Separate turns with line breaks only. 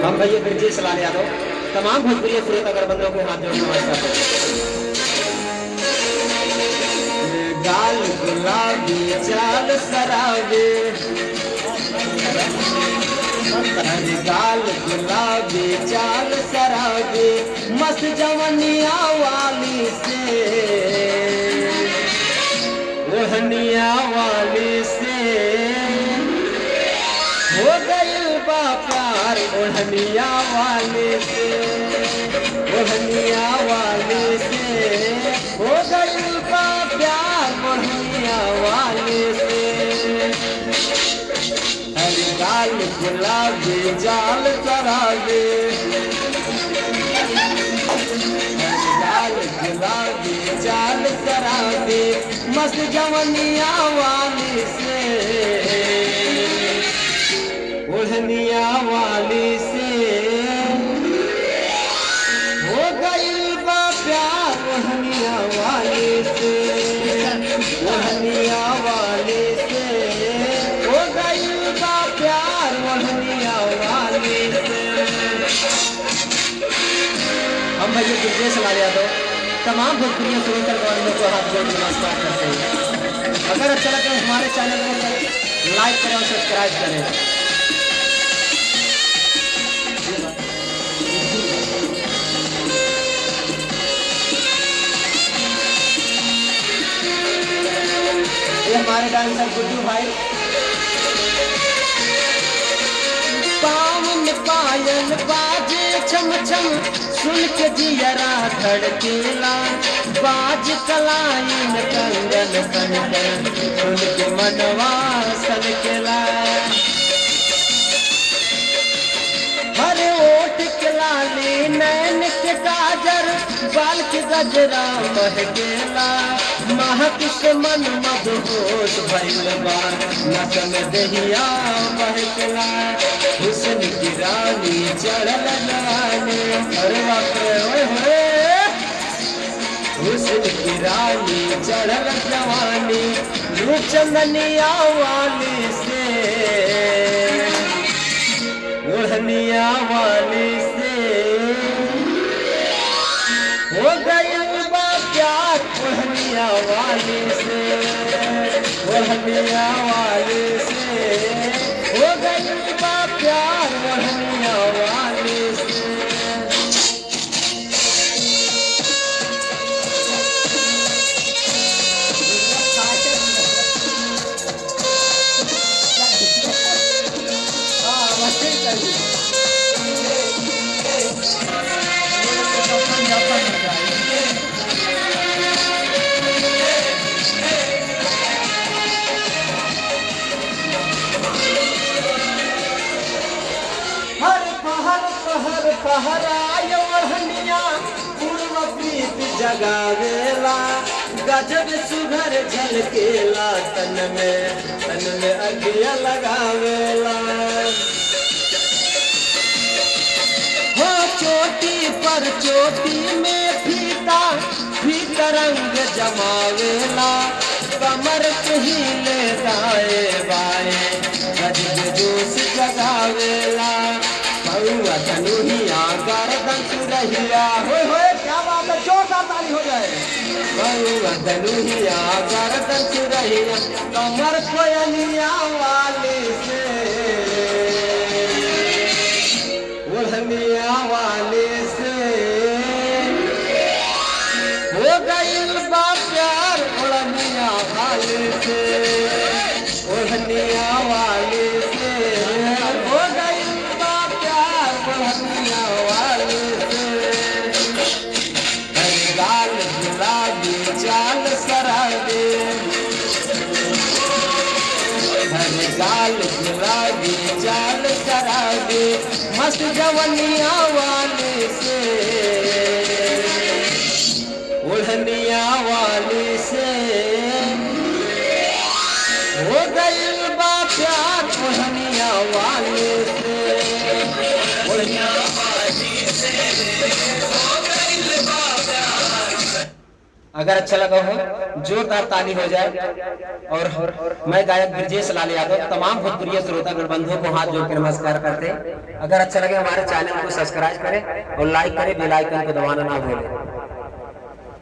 हम भैया ब्रजेश लाल यादव तमाम भोजपुरी श्रोतागर बंधुओं के हाथ जोड़ नमस्कार करते हैं। गाल गुलाबी चाल सराबे, अरे गाल गुलाबी चाल सराबे, मस्त जवनिया वाली से, ओढ़निया वाली से हो गइल बा प्यार, ओढ़निया वाले से, ओढ़निया वाले से हो गइल बा प्यार, ओढ़निया वाले से। हर गाल गुलाबी जाल सराबे, हर गाल गुलाबी जाल सराबे, मस्त जवनिया वाले से, ओढ़निया वाली से हो गइल बा प्यार, ओढ़निया वाली से, ओढ़निया वाली से हो गइल बा प्यार, ओढ़निया वाली से। हम भैया ब्रजेश लाल यादव तमाम भोजपुरी श्रोता वालों को हाथ जोड़ नमस्कार करते हैं। अगर अच्छा लगे हमारे चैनल को लाइक करें और सब्सक्राइब करें। ये हमारे डांसर गुड्डू भाई। पाँव में पायल बाजे छम छम, सुन के जियरा धड़केला, बाज कलाई में कंगन कंगन, सुन के मनवा सनकेला। हरे ओठ के लाली, नैन के काजर, बाल के गजरा महकेला, महक से मन मदहोश भइल बा, नचन दहिया महकेला। हुस्न की रानी चढ़ल जवानी, अरे बाप रे ओए होए, हुस्न की रानी चढ़ल जवानी, रूप चंदनिया वाली से, ओढ़निया वाली से हो गइल बा प्यार, ओढ़निया वाली से, ओढ़निया वाली से हो गइल बा प्यार, ओढ़निया वाली से। कहराय ओढ़निया पूर्व प्रीत जगावेला, गजब सुघर झलकेला, तन में अगिया लगावेला। हो चोटी पर चोटी में फीता फीता रंग जमावेला, कमर पे हिले दाए बाए, गजब जोश जगावेला। बउआ तनुहिया गर्दन सुरहिया, होए होए क्या बात है, जोरदार ताली हो जाए। बउआ तनुहिया गर्दन सुरहिया, कमर कोयनिया वाली से, ओढ़निया वाली से हो गइल बा प्यार, ओढ़निया वाली से, ओढ़निया वाली से हो गइल बा प्यार, ओढ़निया वाली से। हर गाल गुलाबी चाल सराबे, हर गाल गुलाबी चाल सराबे, मस्त जवनिया वाली से, ओढ़निया वाली से हो गइल बा प्यार, ओढ़निया वाली से, ओढ़निया वाली से हो गइल बा प्यार। अगर अच्छा लगा हो जोरदार ताली हो जाए। और मैं गायक ब्रजेश लाल यादव तमाम भोजपुरी श्रोतागण बंधुओं को हाथ जोड़ के नमस्कार करते हैं। अगर अच्छा लगे हमारे चैनल को सब्सक्राइब करें और लाइक करें, बेल आइकन को दबाना ना भूलें।